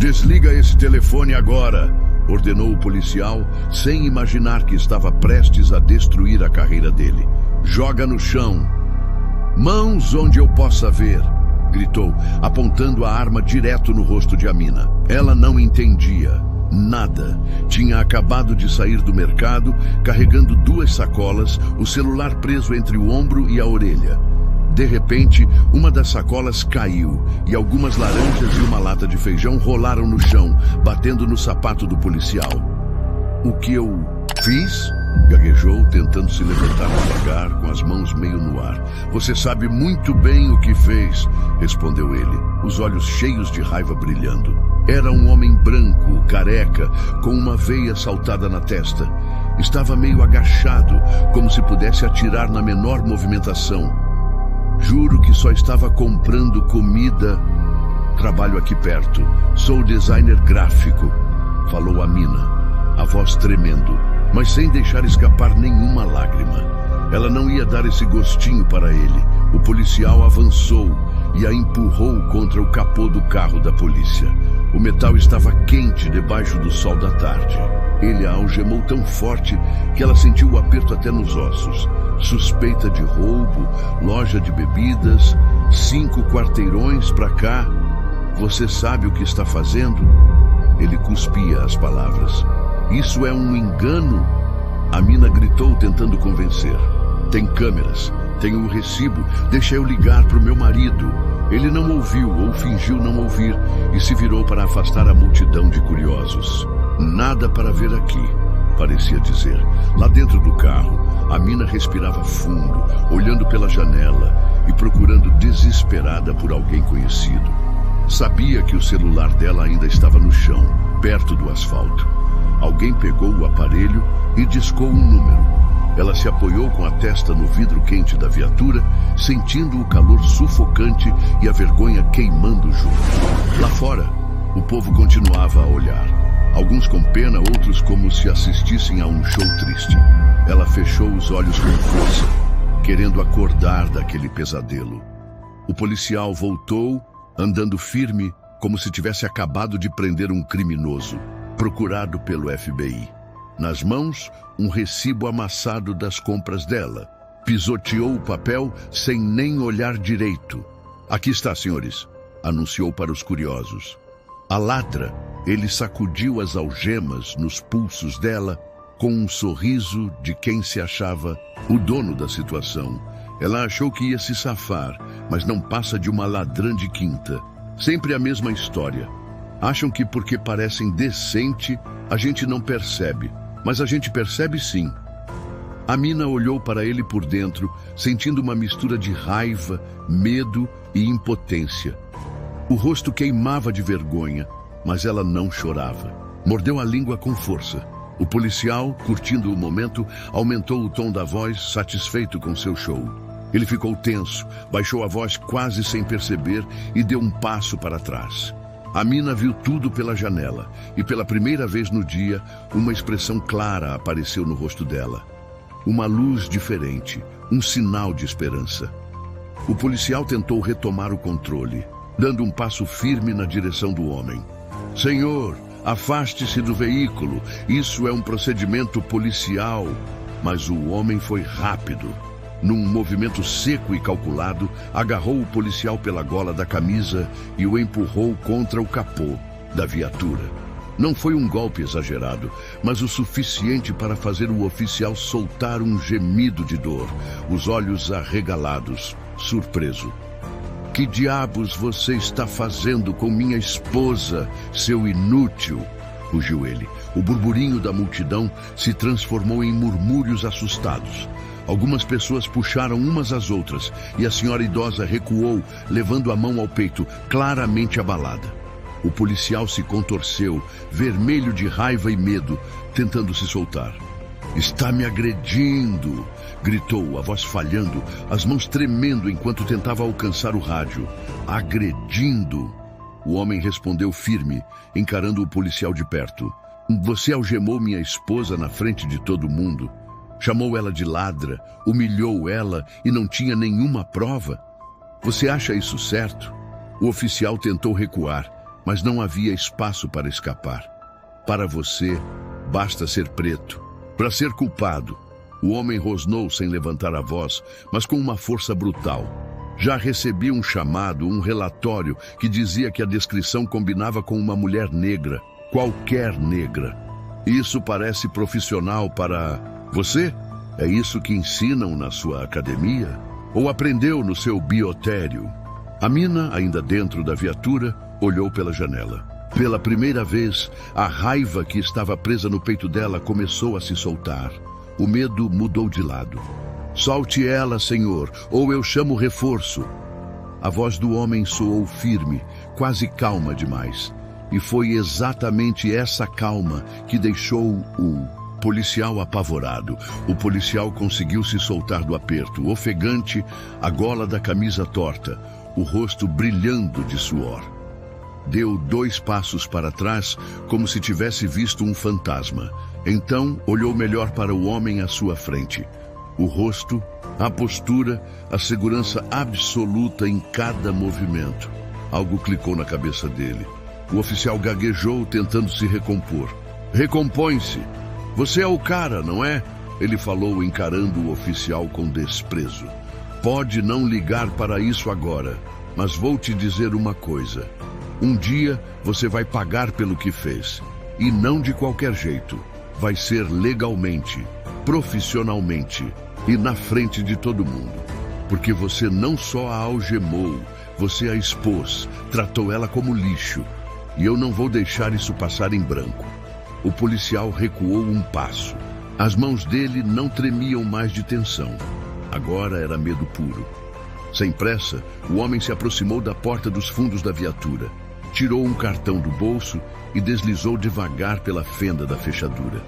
Desliga esse telefone agora, ordenou o policial, sem imaginar que estava prestes a destruir a carreira dele. Joga no chão. Mãos onde eu possa ver, gritou, apontando a arma direto no rosto de Amina. Ela não entendia nada. Tinha acabado de sair do mercado, carregando 2 sacolas, o celular preso entre o ombro e a orelha. De repente, uma das sacolas caiu e algumas laranjas e uma lata de feijão rolaram no chão, batendo no sapato do policial. O que eu fiz? Gaguejou, tentando se levantar devagar, com as mãos meio no ar. Você sabe muito bem o que fez, respondeu ele, os olhos cheios de raiva brilhando. Era um homem branco, careca, com uma veia saltada na testa. Estava meio agachado, como se pudesse atirar na menor movimentação. Juro que só estava comprando comida. Trabalho aqui perto. Sou designer gráfico, falou Amina, a voz tremendo, mas sem deixar escapar nenhuma lágrima. Ela não ia dar esse gostinho para ele. O policial avançou e a empurrou contra o capô do carro da polícia. O metal estava quente debaixo do sol da tarde. Ele a algemou tão forte que ela sentiu o aperto até nos ossos. Suspeita de roubo, loja de bebidas, 5 quarteirões pra cá. Você sabe o que está fazendo? Ele cuspia as palavras. Isso é um engano? Amina gritou, tentando convencer. Tem câmeras, tenho o recibo, deixa eu ligar pro meu marido. Ele não ouviu ou fingiu não ouvir e se virou para afastar a multidão de curiosos. Nada para ver aqui, parecia dizer. Lá dentro do carro, Amina respirava fundo, olhando pela janela e procurando desesperada por alguém conhecido. Sabia que o celular dela ainda estava no chão, perto do asfalto. Alguém pegou o aparelho e discou um número. Ela se apoiou com a testa no vidro quente da viatura, sentindo o calor sufocante e a vergonha queimando junto. Lá fora, o povo continuava a olhar. Alguns com pena, outros como se assistissem a um show triste. Ela fechou os olhos com força, querendo acordar daquele pesadelo. O policial voltou, andando firme, como se tivesse acabado de prender um criminoso, procurado pelo FBI. Nas mãos, um recibo amassado das compras dela. Pisoteou o papel sem nem olhar direito. Aqui está, senhores, anunciou para os curiosos. A ladra, ele sacudiu as algemas nos pulsos dela com um sorriso de quem se achava o dono da situação. Ela achou que ia se safar, mas não passa de uma ladrã de quinta. Sempre a mesma história. Acham que porque parecem decente, a gente não percebe, mas a gente percebe sim. Amina olhou para ele por dentro, sentindo uma mistura de raiva, medo e impotência. O rosto queimava de vergonha, mas ela não chorava. Mordeu a língua com força. O policial, curtindo o momento, aumentou o tom da voz, satisfeito com seu show. Ele ficou tenso, baixou a voz quase sem perceber e deu um passo para trás. Amina viu tudo pela janela e pela primeira vez no dia, uma expressão clara apareceu no rosto dela. Uma luz diferente, um sinal de esperança. O policial tentou retomar o controle, dando um passo firme na direção do homem. Senhor, afaste-se do veículo, isso é um procedimento policial. Mas o homem foi rápido. Num movimento seco e calculado, agarrou o policial pela gola da camisa e o empurrou contra o capô da viatura. Não foi um golpe exagerado, mas o suficiente para fazer o oficial soltar um gemido de dor, os olhos arregalados, surpreso. Que diabos você está fazendo com minha esposa, seu inútil? Rugiu ele. O burburinho da multidão se transformou em murmúrios assustados. Algumas pessoas puxaram umas às outras e a senhora idosa recuou, levando a mão ao peito, claramente abalada. O policial se contorceu, vermelho de raiva e medo, tentando se soltar. Está me agredindo, gritou, a voz falhando, as mãos tremendo enquanto tentava alcançar o rádio. Agredindo? O homem respondeu firme, encarando o policial de perto. Você algemou minha esposa na frente de todo mundo. Chamou ela de ladra, humilhou ela e não tinha nenhuma prova. Você acha isso certo? O oficial tentou recuar, mas não havia espaço para escapar. Para você, basta ser preto. Para ser culpado, o homem rosnou sem levantar a voz, mas com uma força brutal. Já recebi um chamado, um relatório, que dizia que a descrição combinava com uma mulher negra, qualquer negra. Isso parece profissional para você? É isso que ensinam na sua academia? Ou aprendeu no seu biotério? A mina, ainda dentro da viatura, olhou pela janela. Pela primeira vez, a raiva que estava presa no peito dela começou a se soltar. O medo mudou de lado. Solte ela, senhor, ou eu chamo reforço. A voz do homem soou firme, quase calma demais. E foi exatamente essa calma que deixou o policial apavorado. O policial conseguiu se soltar do aperto, ofegante, a gola da camisa torta, o rosto brilhando de suor. Deu 2 passos para trás, como se tivesse visto um fantasma. Então, olhou melhor para o homem à sua frente. O rosto, a postura, a segurança absoluta em cada movimento. Algo clicou na cabeça dele. O oficial gaguejou, tentando se recompor. Recompõe-se. Você é o cara, não é? Ele falou, encarando o oficial com desprezo. Pode não ligar para isso agora, mas vou te dizer uma coisa. Um dia você vai pagar pelo que fez. E não de qualquer jeito. Vai ser legalmente, profissionalmente e na frente de todo mundo. Porque você não só a algemou, você a expôs, tratou ela como lixo. E eu não vou deixar isso passar em branco. O policial recuou um passo. As mãos dele não tremiam mais de tensão. Agora era medo puro. Sem pressa, o homem se aproximou da porta dos fundos da viatura. Tirou um cartão do bolso e deslizou devagar pela fenda da fechadura.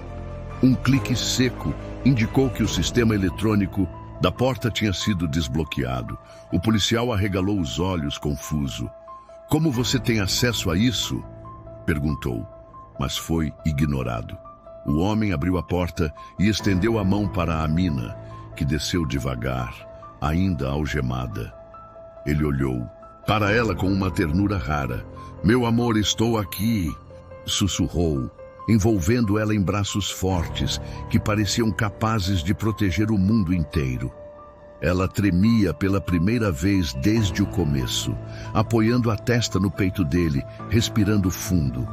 Um clique seco indicou que o sistema eletrônico da porta tinha sido desbloqueado. O policial arregalou os olhos, confuso. Como você tem acesso a isso? Perguntou, mas foi ignorado. O homem abriu a porta e estendeu a mão para a mina, que desceu devagar, ainda algemada. Ele olhou para ela com uma ternura rara. Meu amor, estou aqui, sussurrou, envolvendo ela em braços fortes que pareciam capazes de proteger o mundo inteiro. Ela tremia pela primeira vez desde o começo, apoiando a testa no peito dele, respirando fundo.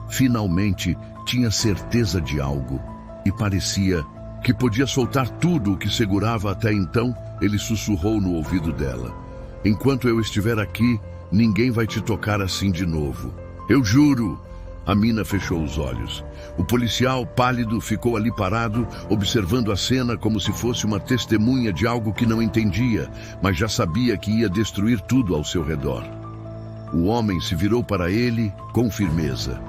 Finalmente tinha certeza de algo e parecia que podia soltar tudo o que segurava até então. Ele sussurrou no ouvido dela. Enquanto eu estiver aqui, ninguém vai te tocar assim de novo. Eu juro. A mina fechou os olhos. O policial, pálido, ficou ali parado, observando a cena como se fosse uma testemunha de algo que não entendia, mas já sabia que ia destruir tudo ao seu redor. O homem se virou para ele com firmeza.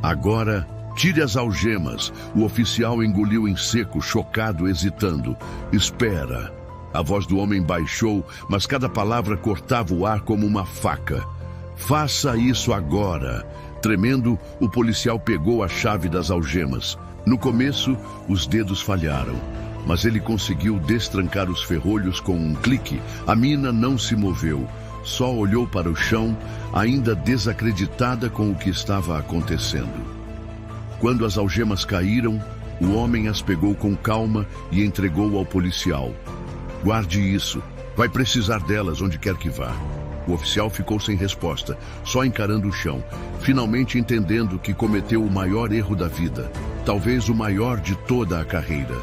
Agora, tire as algemas. O oficial engoliu em seco, chocado, hesitando. Espera. A voz do homem baixou, mas cada palavra cortava o ar como uma faca. Faça isso agora. Tremendo, o policial pegou a chave das algemas. No começo, os dedos falharam, mas ele conseguiu destrancar os ferrolhos com um clique. A mina não se moveu, só olhou para o chão, ainda desacreditada com o que estava acontecendo. Quando as algemas caíram, o homem as pegou com calma e entregou ao policial. Guarde isso, vai precisar delas onde quer que vá. O oficial ficou sem resposta, só encarando o chão, finalmente entendendo que cometeu o maior erro da vida, talvez o maior de toda a carreira.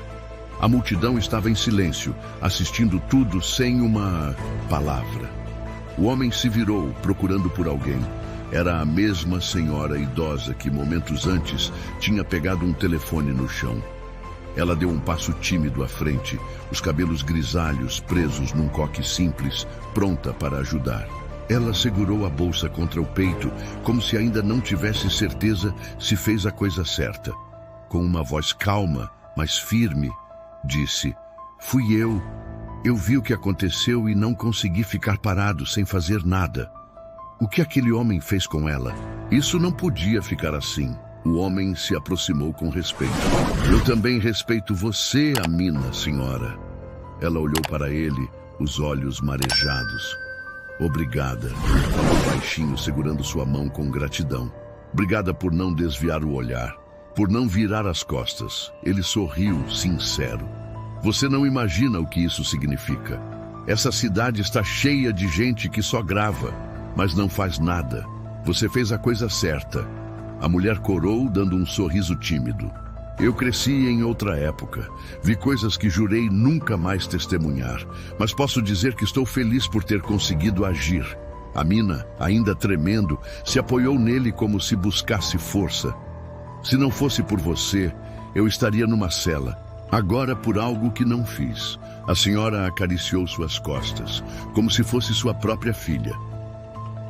A multidão estava em silêncio, assistindo tudo sem uma palavra. O homem se virou, procurando por alguém. Era a mesma senhora idosa que momentos antes tinha pegado um telefone no chão. Ela deu um passo tímido à frente, os cabelos grisalhos presos num coque simples, pronta para ajudar. Ela segurou a bolsa contra o peito, como se ainda não tivesse certeza se fez a coisa certa. Com uma voz calma, mas firme, disse: "Fui eu. Eu vi o que aconteceu e não consegui ficar parado sem fazer nada. O que aquele homem fez com ela? Isso não podia ficar assim." O homem se aproximou com respeito. "Eu também respeito você, Amina, senhora." Ela olhou para ele, os olhos marejados. Obrigada, falou baixinho, segurando sua mão com gratidão. Obrigada por não desviar o olhar, por não virar as costas. Ele sorriu, sincero. Você não imagina o que isso significa. Essa cidade está cheia de gente que só grava, mas não faz nada. Você fez a coisa certa. A mulher corou, dando um sorriso tímido. Eu cresci em outra época. Vi coisas que jurei nunca mais testemunhar. Mas posso dizer que estou feliz por ter conseguido agir. A Mina, ainda tremendo, se apoiou nele como se buscasse força. Se não fosse por você, eu estaria numa cela. Agora por algo que não fiz. A senhora acariciou suas costas, como se fosse sua própria filha.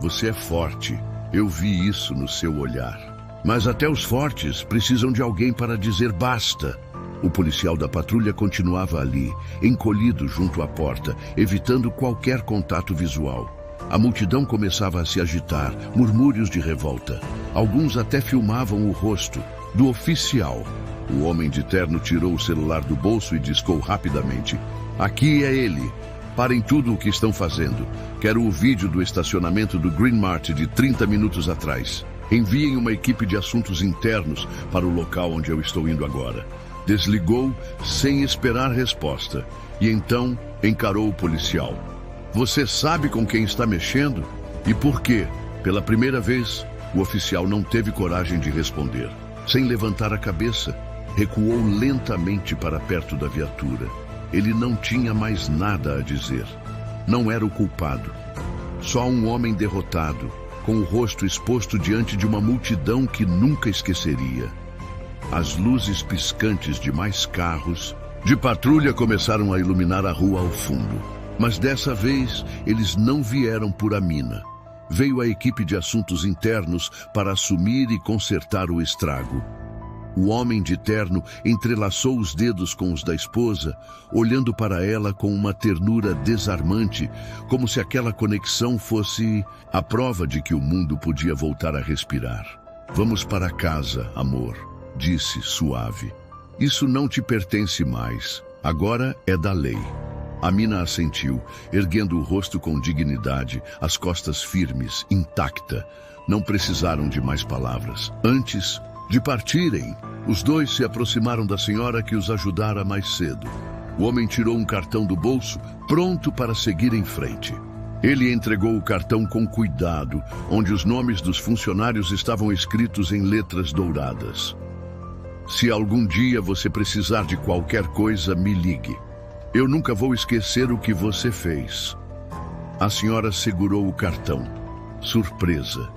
Você é forte. Eu vi isso no seu olhar. Mas até os fortes precisam de alguém para dizer basta. O policial da patrulha continuava ali, encolhido junto à porta, evitando qualquer contato visual. A multidão começava a se agitar, murmúrios de revolta. Alguns até filmavam o rosto do oficial. O homem de terno tirou o celular do bolso e discou rapidamente: "Aqui é ele. Parem tudo o que estão fazendo. Quero o vídeo do estacionamento do Green Mart de 30 minutos atrás. Enviem uma equipe de assuntos internos para o local onde eu estou indo agora." Desligou sem esperar resposta e então encarou o policial. "Você sabe com quem está mexendo? E por quê?" Pela primeira vez, o oficial não teve coragem de responder. Sem levantar a cabeça, recuou lentamente para perto da viatura. Ele não tinha mais nada a dizer. Não era o culpado. Só um homem derrotado, com o rosto exposto diante de uma multidão que nunca esqueceria. As luzes piscantes de mais carros de patrulha começaram a iluminar a rua ao fundo. Mas dessa vez, eles não vieram por Amina. Veio a equipe de assuntos internos para assumir e consertar o estrago. O homem de terno entrelaçou os dedos com os da esposa, olhando para ela com uma ternura desarmante, como se aquela conexão fosse a prova de que o mundo podia voltar a respirar. "Vamos para casa, amor", disse suave. "Isso não te pertence mais. Agora é da lei." Amina assentiu, erguendo o rosto com dignidade, as costas firmes, intacta. Não precisaram de mais palavras. Antes de partirem, os dois se aproximaram da senhora que os ajudara mais cedo. O homem tirou um cartão do bolso, pronto para seguir em frente. Ele entregou o cartão com cuidado, onde os nomes dos funcionários estavam escritos em letras douradas. "Se algum dia você precisar de qualquer coisa, me ligue. Eu nunca vou esquecer o que você fez." A senhora segurou o cartão, surpresa,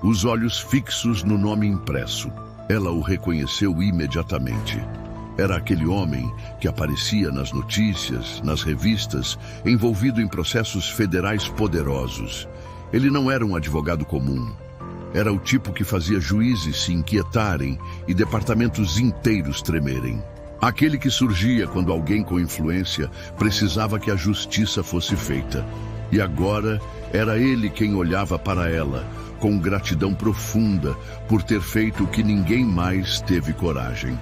os olhos fixos no nome impresso. Ela o reconheceu imediatamente. Era aquele homem que aparecia nas notícias, nas revistas, envolvido em processos federais poderosos. Ele não era um advogado comum. Era o tipo que fazia juízes se inquietarem e departamentos inteiros tremerem. Aquele que surgia quando alguém com influência precisava que a justiça fosse feita. E agora era ele quem olhava para ela, com gratidão profunda por ter feito o que ninguém mais teve coragem.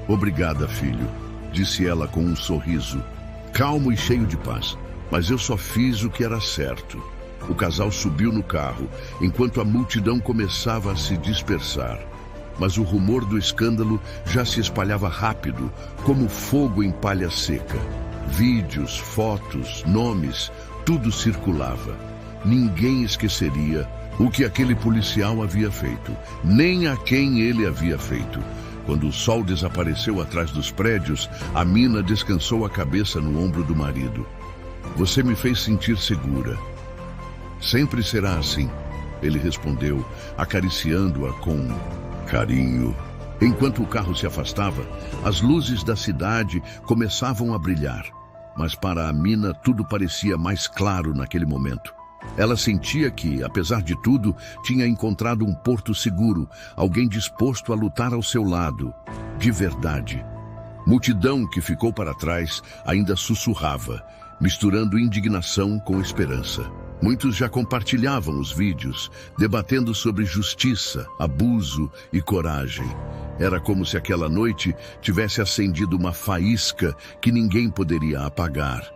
"Obrigada, filho", disse ela com um sorriso, calmo e cheio de paz. "Mas eu só fiz o que era certo." O casal subiu no carro, enquanto a multidão começava a se dispersar. Mas o rumor do escândalo já se espalhava rápido, como fogo em palha seca. Vídeos, fotos, nomes, tudo circulava. Ninguém esqueceria o que aquele policial havia feito, nem a quem ele havia feito. Quando o sol desapareceu atrás dos prédios, Amina descansou a cabeça no ombro do marido. "Você me fez sentir segura." "Sempre será assim", ele respondeu, acariciando-a com carinho. Enquanto o carro se afastava, as luzes da cidade começavam a brilhar. Mas para Amina tudo parecia mais claro naquele momento. Ela sentia que, apesar de tudo, tinha encontrado um porto seguro, alguém disposto a lutar ao seu lado, de verdade. Multidão que ficou para trás ainda sussurrava, misturando indignação com esperança. Muitos já compartilhavam os vídeos, debatendo sobre justiça, abuso e coragem. Era como se aquela noite tivesse acendido uma faísca que ninguém poderia apagar.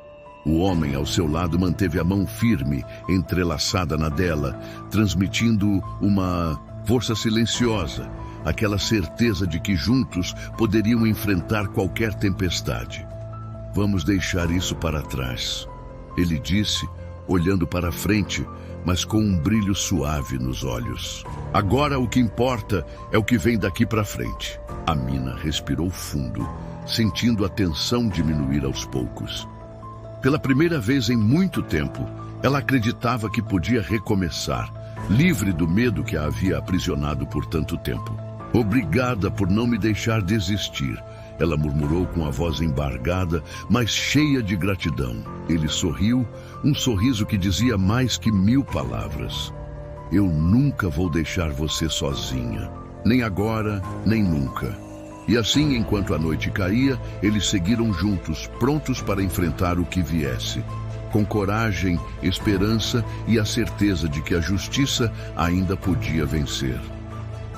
O homem ao seu lado manteve a mão firme, entrelaçada na dela, transmitindo uma força silenciosa, aquela certeza de que juntos poderiam enfrentar qualquer tempestade. Vamos deixar isso para trás, ele disse, olhando para frente, mas com um brilho suave nos olhos. Agora o que importa é o que vem daqui para frente. Amina respirou fundo, sentindo a tensão diminuir aos poucos. Pela primeira vez em muito tempo, ela acreditava que podia recomeçar, livre do medo que a havia aprisionado por tanto tempo. Obrigada por não me deixar desistir, ela murmurou com a voz embargada, mas cheia de gratidão. Ele sorriu, um sorriso que dizia mais que 1000 palavras. Eu nunca vou deixar você sozinha, nem agora, nem nunca. E assim, enquanto a noite caía, eles seguiram juntos, prontos para enfrentar o que viesse, com coragem, esperança e a certeza de que a justiça ainda podia vencer.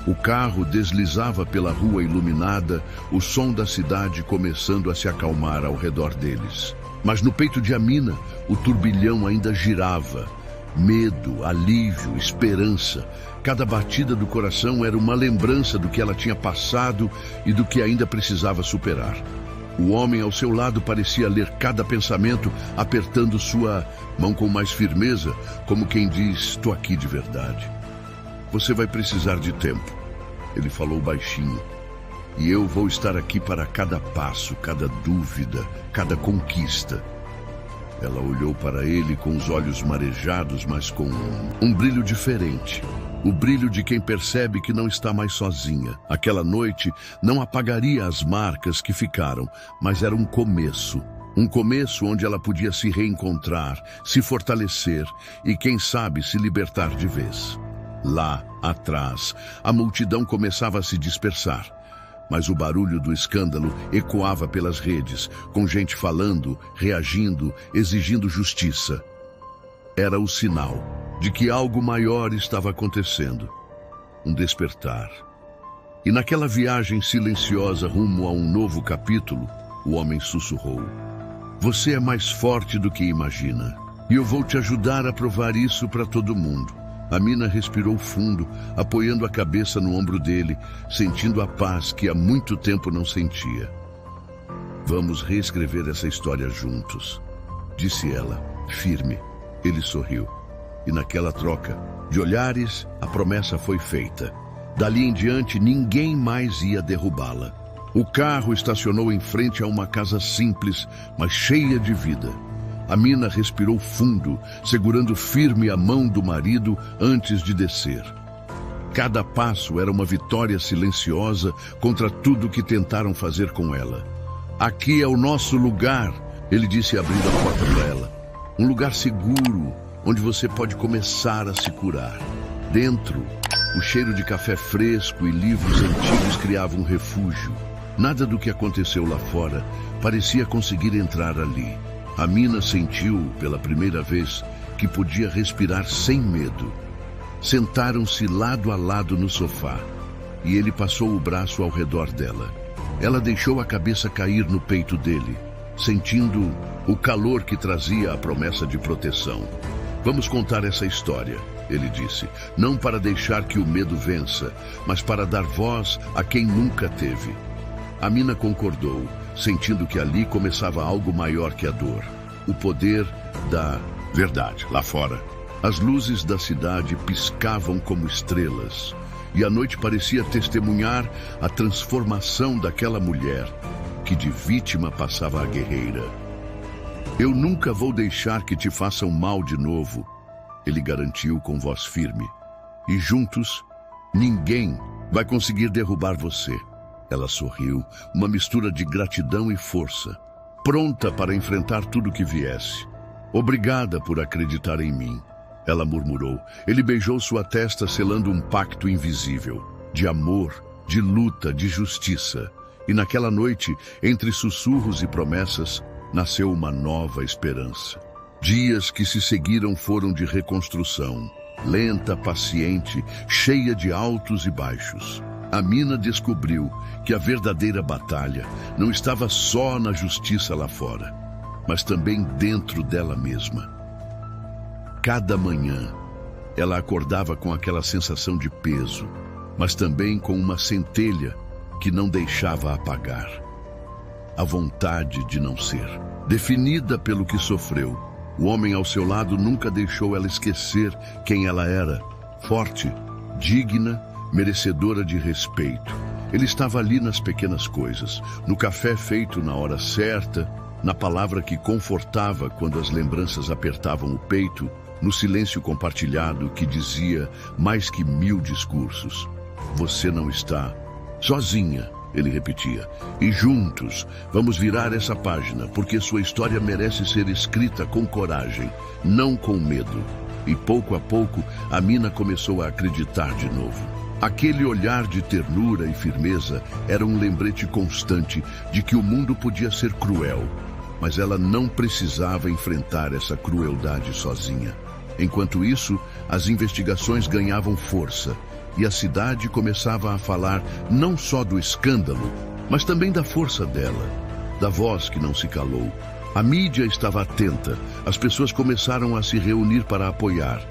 O carro deslizava pela rua iluminada, o som da cidade começando a se acalmar ao redor deles. Mas no peito de Amina, o turbilhão ainda girava. Medo, alívio, esperança. Cada batida do coração era uma lembrança do que ela tinha passado e do que ainda precisava superar. O homem ao seu lado parecia ler cada pensamento, apertando sua mão com mais firmeza, como quem diz, estou aqui de verdade. Você vai precisar de tempo, ele falou baixinho. E eu vou estar aqui para cada passo, cada dúvida, cada conquista. Ela olhou para ele com os olhos marejados, mas com um brilho diferente. O brilho de quem percebe que não está mais sozinha. Aquela noite não apagaria as marcas que ficaram, mas era um começo. Um começo onde ela podia se reencontrar, se fortalecer e, quem sabe, se libertar de vez. Lá, atrás, a multidão começava a se dispersar. Mas o barulho do escândalo ecoava pelas redes, com gente falando, reagindo, exigindo justiça. Era o sinal de que algo maior estava acontecendo. Um despertar. E naquela viagem silenciosa rumo a um novo capítulo, o homem sussurrou: você é mais forte do que imagina. E eu vou te ajudar a provar isso para todo mundo. Amina respirou fundo, apoiando a cabeça no ombro dele, sentindo a paz que há muito tempo não sentia. Vamos reescrever essa história juntos, disse ela, firme. Ele sorriu. E naquela troca de olhares, a promessa foi feita. Dali em diante, ninguém mais ia derrubá-la. O carro estacionou em frente a uma casa simples, mas cheia de vida. Amina respirou fundo, segurando firme a mão do marido antes de descer. Cada passo era uma vitória silenciosa contra tudo que tentaram fazer com ela. Aqui é o nosso lugar, ele disse abrindo a porta para ela. Um lugar seguro, onde você pode começar a se curar. Dentro, o cheiro de café fresco e livros antigos criava um refúgio. Nada do que aconteceu lá fora parecia conseguir entrar ali. Amina sentiu, pela primeira vez, que podia respirar sem medo. Sentaram-se lado a lado no sofá, e ele passou o braço ao redor dela. Ela deixou a cabeça cair no peito dele, sentindo o calor que trazia a promessa de proteção. Vamos contar essa história, ele disse, não para deixar que o medo vença, mas para dar voz a quem nunca teve. Amina concordou, sentindo que ali começava algo maior que a dor. O poder da verdade lá fora. As luzes da cidade piscavam como estrelas, e a noite parecia testemunhar a transformação daquela mulher, que de vítima passava a guerreira. Eu nunca vou deixar que te façam mal de novo, ele garantiu com voz firme. E juntos, ninguém vai conseguir derrubar você. Ela sorriu, uma mistura de gratidão e força, pronta para enfrentar tudo que viesse. Obrigada por acreditar em mim, ela murmurou. Ele beijou sua testa, selando um pacto invisível, de amor, de luta, de justiça. E naquela noite, entre sussurros e promessas, nasceu uma nova esperança. Dias que se seguiram foram de reconstrução, lenta, paciente, cheia de altos e baixos. Amina descobriu que a verdadeira batalha não estava só na justiça lá fora. mas também dentro dela mesma. Cada manhã, ela acordava com aquela sensação de peso, mas também com uma centelha que não deixava apagar. A vontade de não ser. Definida pelo que sofreu, o homem ao seu lado nunca deixou ela esquecer quem ela era. Forte, digna, merecedora de respeito. Ele estava ali nas pequenas coisas, no café feito na hora certa, na palavra que confortava quando as lembranças apertavam o peito, no silêncio compartilhado que dizia mais que 1000 discursos. Você não está sozinha, ele repetia. E juntos vamos virar essa página, porque sua história merece ser escrita com coragem, não com medo. E pouco a pouco, Amina começou a acreditar de novo. Aquele olhar de ternura e firmeza era um lembrete constante de que o mundo podia ser cruel, mas ela não precisava enfrentar essa crueldade sozinha. Enquanto isso, as investigações ganhavam força e a cidade começava a falar não só do escândalo, mas também da força dela, da voz que não se calou. A mídia estava atenta, as pessoas começaram a se reunir para apoiar.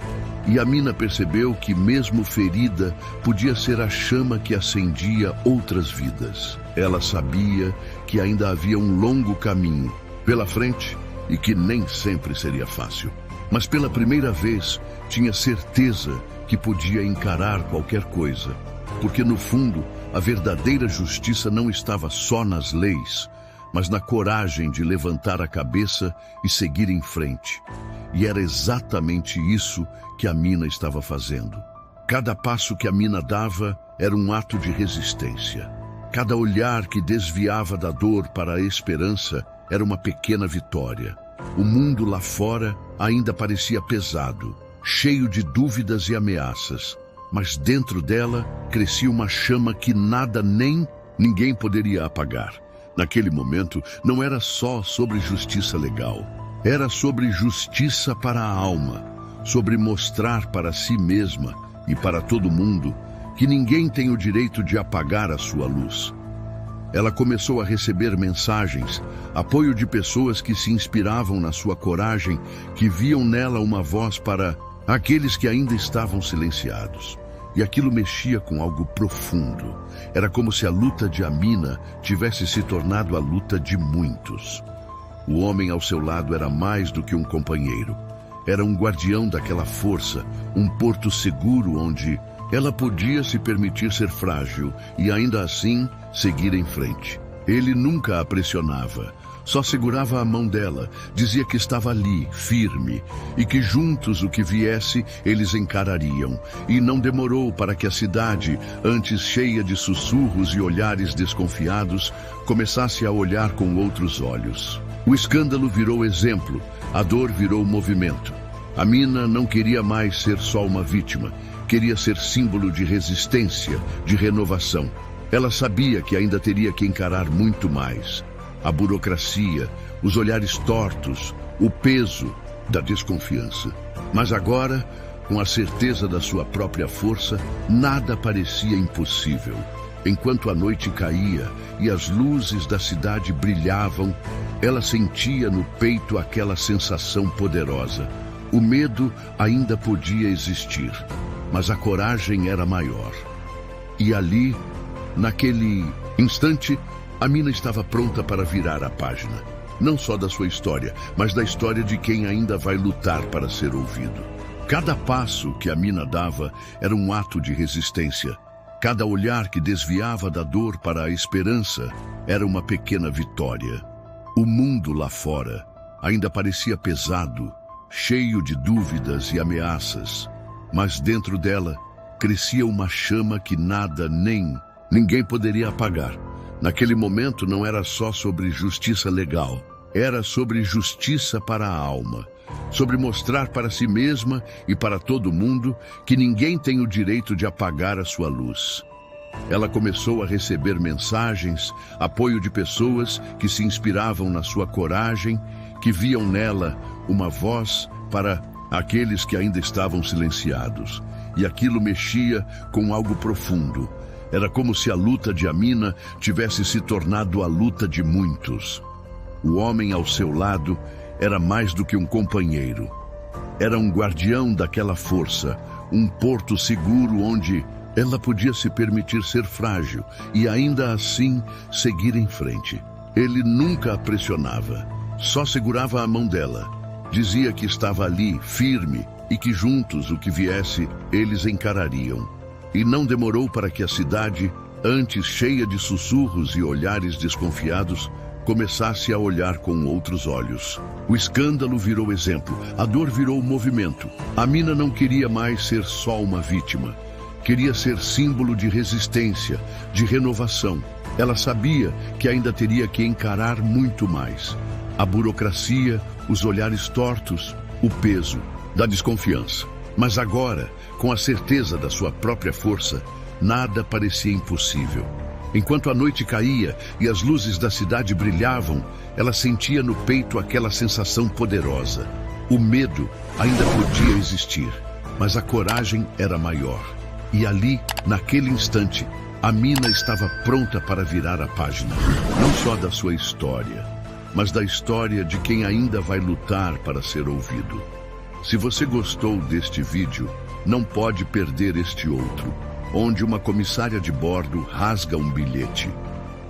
E Amina percebeu que, mesmo ferida, podia ser a chama que acendia outras vidas. Ela sabia que ainda havia um longo caminho pela frente e que nem sempre seria fácil. Mas pela primeira vez, tinha certeza que podia encarar qualquer coisa. Porque, no fundo, a verdadeira justiça não estava só nas leis, mas na coragem de levantar a cabeça e seguir em frente. E era exatamente isso que Amina estava fazendo. Cada passo que Amina dava era um ato de resistência. Cada olhar que desviava da dor para a esperança era uma pequena vitória. O mundo lá fora ainda parecia pesado, cheio de dúvidas e ameaças, mas dentro dela crescia uma chama que nada nem ninguém poderia apagar. Naquele momento, não era só sobre justiça legal. Era sobre justiça para a alma, sobre mostrar para si mesma e para todo mundo que ninguém tem o direito de apagar a sua luz. Ela começou a receber mensagens, apoio de pessoas que se inspiravam na sua coragem, que viam nela uma voz para aqueles que ainda estavam silenciados. E aquilo mexia com algo profundo. Era como se a luta de Amina tivesse se tornado a luta de muitos. O homem ao seu lado era mais do que um companheiro. Era um guardião daquela força, um porto seguro onde ela podia se permitir ser frágil e ainda assim seguir em frente. Ele nunca a pressionava, só segurava a mão dela, dizia que estava ali, firme, e que juntos o que viesse eles encarariam. E não demorou para que a cidade, antes cheia de sussurros e olhares desconfiados, começasse a olhar com outros olhos. O escândalo virou exemplo, a dor virou movimento. Amina não queria mais ser só uma vítima, queria ser símbolo de resistência, de renovação. Ela sabia que ainda teria que encarar muito mais. A burocracia, os olhares tortos, o peso da desconfiança. Mas agora, com a certeza da sua própria força, nada parecia impossível. Enquanto a noite caía e as luzes da cidade brilhavam, ela sentia no peito aquela sensação poderosa. O medo ainda podia existir, mas a coragem era maior. E ali, naquele instante, Amina estava pronta para virar a página. Não só da sua história, mas da história de quem ainda vai lutar para ser ouvido. Cada passo que Amina dava era um ato de resistência. Cada olhar que desviava da dor para a esperança era uma pequena vitória. O mundo lá fora ainda parecia pesado, cheio de dúvidas e ameaças, mas dentro dela crescia uma chama que nada nem ninguém poderia apagar. Naquele momento não era só sobre justiça legal, era sobre justiça para a alma, sobre mostrar para si mesma e para todo mundo que ninguém tem o direito de apagar a sua luz. Ela começou a receber mensagens, apoio de pessoas que se inspiravam na sua coragem, que viam nela uma voz para aqueles que ainda estavam silenciados. E aquilo mexia com algo profundo. Era como se a luta de Amina tivesse se tornado a luta de muitos. O homem ao seu lado era mais do que um companheiro. Era um guardião daquela força, um porto seguro onde ela podia se permitir ser frágil e ainda assim seguir em frente. Ele nunca a pressionava, só segurava a mão dela. Dizia que estava ali, firme, e que juntos, o que viesse, eles encarariam. E não demorou para que a cidade, antes cheia de sussurros e olhares desconfiados, começasse a olhar com outros olhos. O escândalo virou exemplo, a dor virou movimento. Amina não queria mais ser só uma vítima. Queria ser símbolo de resistência, de renovação. Ela sabia que ainda teria que encarar muito mais. A burocracia, os olhares tortos, o peso da desconfiança. Mas agora, com a certeza da sua própria força, nada parecia impossível. Enquanto a noite caía e as luzes da cidade brilhavam, ela sentia no peito aquela sensação poderosa. O medo ainda podia existir, mas a coragem era maior. E ali, naquele instante, Amina estava pronta para virar a página, não só da sua história, mas da história de quem ainda vai lutar para ser ouvido. Se você gostou deste vídeo, não pode perder este outro, onde uma comissária de bordo rasga um bilhete.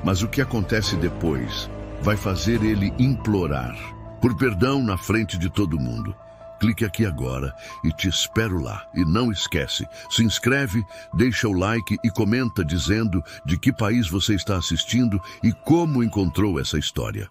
Mas o que acontece depois vai fazer ele implorar por perdão na frente de todo mundo. Clique aqui agora e te espero lá. E não esquece, se inscreve, deixa o like e comenta dizendo de que país você está assistindo e como encontrou essa história.